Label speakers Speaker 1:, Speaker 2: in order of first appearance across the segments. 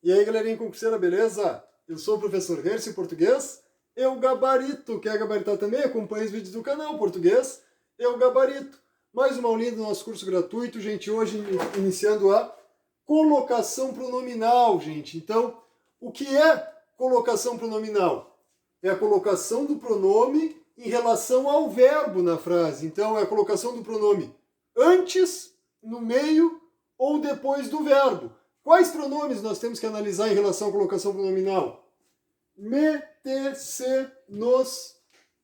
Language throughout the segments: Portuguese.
Speaker 1: E aí, galerinha concurseira, beleza? Eu sou o professor Hercio, português. Eu gabarito. Quer gabaritar também? Acompanhe os vídeos do canal português. Eu gabarito. Mais uma aulinha do nosso curso gratuito, gente. Hoje iniciando a colocação pronominal, gente. Então, o que é colocação pronominal? É a colocação do pronome em relação ao verbo na frase. Então, é a colocação do pronome antes, no meio ou depois do verbo. Quais pronomes nós temos que analisar em relação à colocação pronominal? Me, te, se, nos,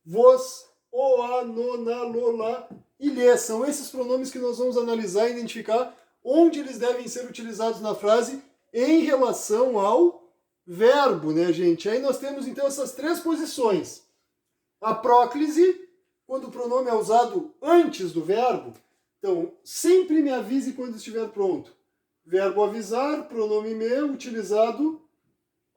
Speaker 1: vos, o, a, no, na, lo, lá e lhe. São esses pronomes que nós vamos analisar e identificar onde eles devem ser utilizados na frase em relação ao verbo, né, gente? Aí nós temos, então, essas três posições. A próclise, quando o pronome é usado antes do verbo. Então, sempre me avise quando estiver pronto. Verbo avisar, pronome me, utilizado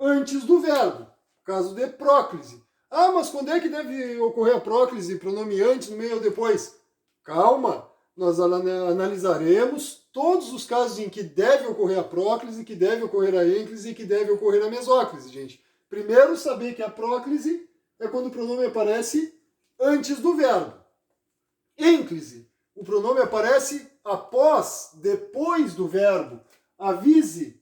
Speaker 1: antes do verbo. Caso de próclise. Ah, mas quando é que deve ocorrer a próclise? Pronome antes, no meio ou depois? Calma, nós analisaremos todos os casos em que deve ocorrer a próclise, que deve ocorrer a ênclise e que deve ocorrer a mesóclise, gente. Primeiro, saber que a próclise é quando o pronome aparece antes do verbo. Ênclise, o pronome aparece após, depois do verbo. Avise-me.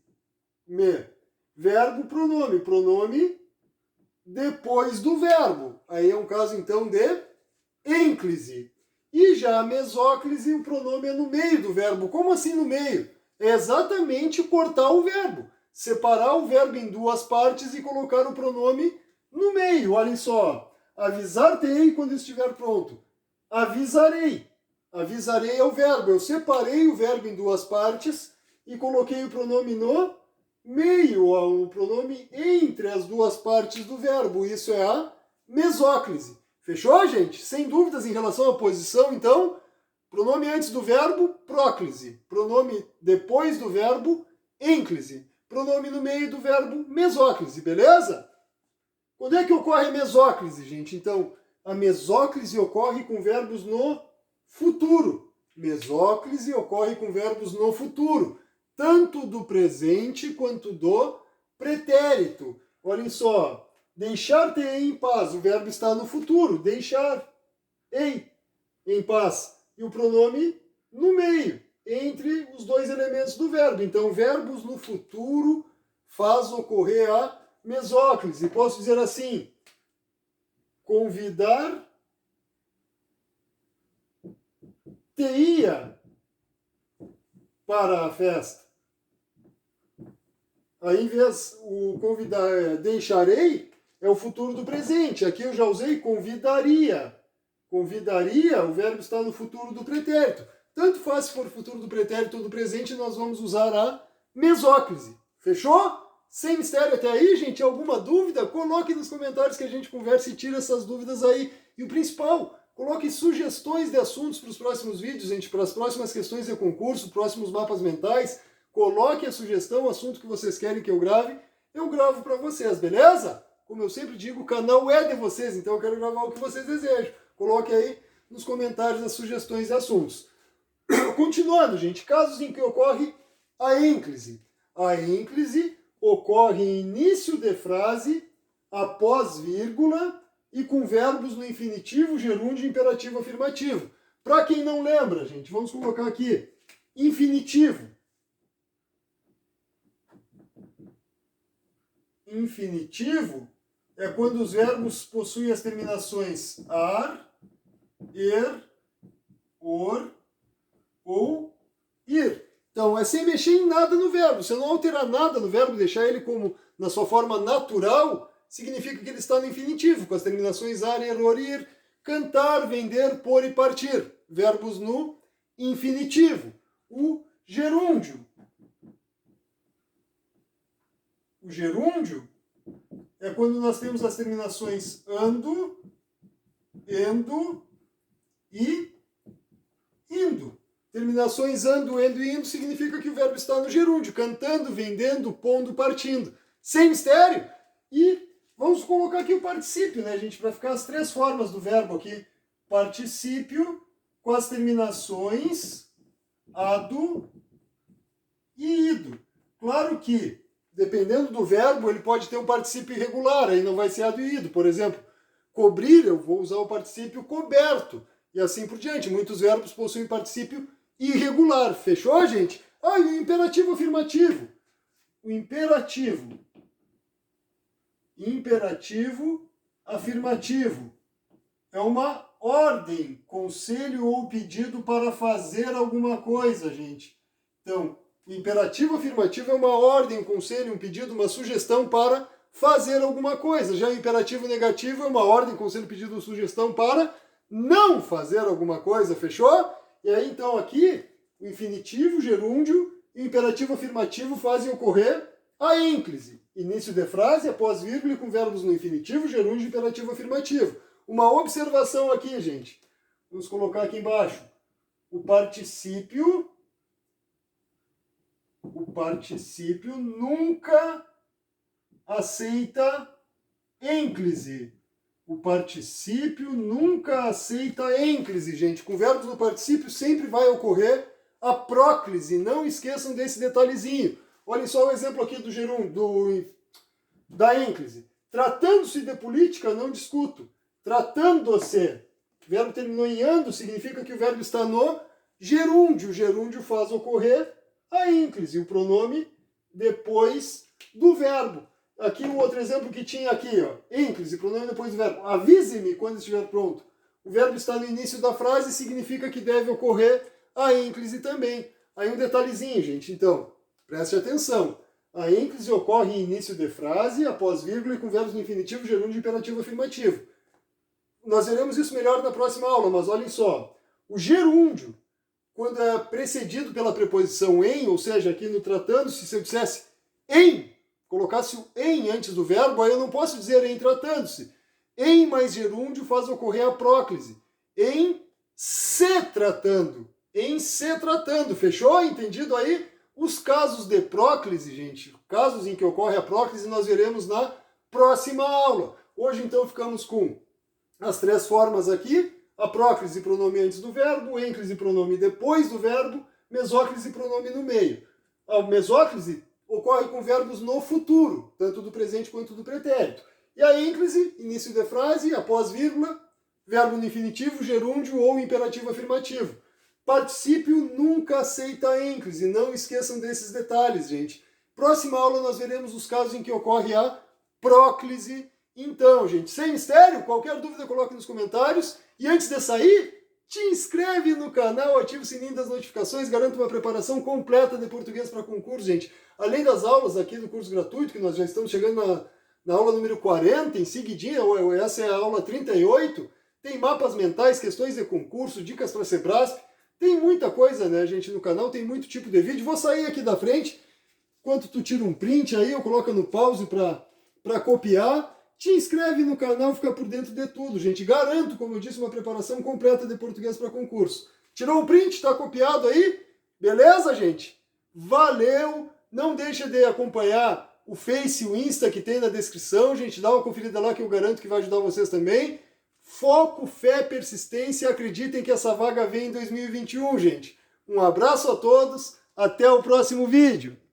Speaker 1: Verbo, pronome. Pronome depois do verbo. Aí é um caso, então, de ênclise. E já a mesóclise, o pronome é no meio do verbo. Como assim no meio? É exatamente cortar o verbo. Separar o verbo em duas partes e colocar o pronome no meio. Olhem só. Avisar-te-ei quando estiver pronto. Avisarei. Avisarei é o verbo. Eu separei o verbo em duas partes e coloquei o pronome no meio, o pronome entre as duas partes do verbo. Isso é a mesóclise. Fechou, gente? Sem dúvidas em relação à posição, então, pronome antes do verbo, próclise. Pronome depois do verbo, ênclise. Pronome no meio do verbo, mesóclise, beleza? Quando é que ocorre a mesóclise, gente? Então, a mesóclise ocorre com verbos no futuro. Mesóclise ocorre com verbos no futuro, tanto do presente quanto do pretérito. Olhem só, deixar-te-ei em paz, o verbo está no futuro, deixar-ei em paz. E o pronome no meio, entre os dois elementos do verbo. Então, verbos no futuro faz ocorrer a mesóclise. Posso dizer assim, convidar te ia para a festa. Aí, em vez o convidar, deixarei, é o futuro do presente. Aqui eu já usei convidaria. Convidaria, o verbo está no futuro do pretérito. Tanto faz se for futuro do pretérito ou do presente, nós vamos usar a mesóclise. Fechou? Sem mistério até aí, gente? Alguma dúvida? Coloque nos comentários que a gente conversa e tira essas dúvidas aí. E o principal, coloque sugestões de assuntos para os próximos vídeos, gente, para as próximas questões de concurso, próximos mapas mentais. Coloque a sugestão, o assunto que vocês querem que eu gravo para vocês, beleza? Como eu sempre digo, o canal é de vocês, então eu quero gravar o que vocês desejam. Coloque aí nos comentários as sugestões de assuntos. Continuando, gente, casos em que ocorre a ênclise. A ênclise ocorre em início de frase, após vírgula e com verbos no infinitivo, gerúndio e imperativo afirmativo. Para quem não lembra, gente, vamos colocar aqui infinitivo. Infinitivo é quando os verbos possuem as terminações ar, er, or ou ir. Então, é sem mexer em nada no verbo. Se eu não alterar nada no verbo, deixar ele como na sua forma natural, significa que ele está no infinitivo, com as terminações ar, er, or, ir. Cantar, vender, pôr e partir. Verbos no infinitivo. O gerúndio. O gerúndio é quando nós temos as terminações ando, endo e indo. Terminações ando, endo e indo significa que o verbo está no gerúndio, cantando, vendendo, pondo, partindo. Sem mistério. E vamos colocar aqui o particípio, né, gente, para ficar as três formas do verbo aqui. Particípio com as terminações ado e ido. Claro que dependendo do verbo, ele pode ter um particípio irregular, aí não vai ser ado e ido. Por exemplo, cobrir, eu vou usar o particípio coberto, e assim por diante. Muitos verbos possuem particípio irregular. Fechou, gente? Ah, e o imperativo afirmativo. O imperativo afirmativo é uma ordem, conselho ou pedido para fazer alguma coisa, gente. Então, o imperativo afirmativo é uma ordem, um conselho, um pedido, uma sugestão para fazer alguma coisa. Já o imperativo negativo é uma ordem, conselho, pedido ou sugestão para não fazer alguma coisa. Fechou? E aí, então, aqui, o infinitivo, gerúndio e o imperativo afirmativo fazem ocorrer a ênclise. Início de frase, após vírgula, com verbos no infinitivo, gerúndio e imperativo afirmativo. Uma observação aqui, gente. Vamos colocar aqui embaixo. O particípio nunca aceita ênclise. O particípio nunca aceita ênclise, gente. Com verbos no particípio sempre vai ocorrer a próclise. Não esqueçam desse detalhezinho. Olhem só o exemplo aqui do gerúndio, da ênclise. Tratando-se de política, não discuto. Tratando-se. O verbo terminou em ando, significa que o verbo está no gerúndio. O gerúndio faz ocorrer a ênclise, o pronome depois do verbo. Aqui um outro exemplo que tinha aqui, ó. Ênclise, pronome depois do verbo. Avise-me quando estiver pronto. O verbo está no início da frase, significa que deve ocorrer a ênclise também. Aí um detalhezinho, gente. Então, preste atenção. A ênclise ocorre em início de frase, após vírgula e com verbos no infinitivo, gerúndio e imperativo afirmativo. Nós veremos isso melhor na próxima aula, mas olhem só. O gerúndio, quando é precedido pela preposição em, ou seja, aqui no tratando-se, se eu dissesse em, colocasse o em antes do verbo, aí eu não posso dizer em tratando-se. Em mais gerúndio faz ocorrer a próclise. Em se tratando. Em se tratando. Fechou? Entendido aí? Os casos de próclise, gente, casos em que ocorre a próclise, nós veremos na próxima aula. Hoje, então, ficamos com as três formas aqui. A próclise, pronome antes do verbo, ênclise, pronome depois do verbo, mesóclise, pronome no meio. A mesóclise ocorre com verbos no futuro, tanto do presente quanto do pretérito. E a ênclise, início de frase, após vírgula, verbo no infinitivo, gerúndio ou imperativo afirmativo. Particípio nunca aceita a ênclise, não esqueçam desses detalhes, gente. Próxima aula nós veremos os casos em que ocorre a próclise. Então, gente, sem mistério, qualquer dúvida coloque nos comentários. E antes de sair, te inscreve no canal, ativa o sininho das notificações, garanta uma preparação completa de português para concurso, gente. Além das aulas aqui do curso gratuito, que nós já estamos chegando na aula número 40, em seguidinha, essa é a aula 38, tem mapas mentais, questões de concurso, dicas para Sebrasp, tem muita coisa, né, gente, no canal, tem muito tipo de vídeo. Vou sair aqui da frente, enquanto tu tira um print aí, eu coloco no pause para copiar. Te inscreve no canal, fica por dentro de tudo, gente. Garanto, como eu disse, uma preparação completa de português para concurso. Tirou o print, está copiado aí? Beleza, gente? Valeu! Não deixa de acompanhar o Face e o Insta que tem na descrição, gente. Dá uma conferida lá que eu garanto que vai ajudar vocês também. Foco, fé, persistência. Acreditem que essa vaga vem em 2021, gente. Um abraço a todos. Até o próximo vídeo.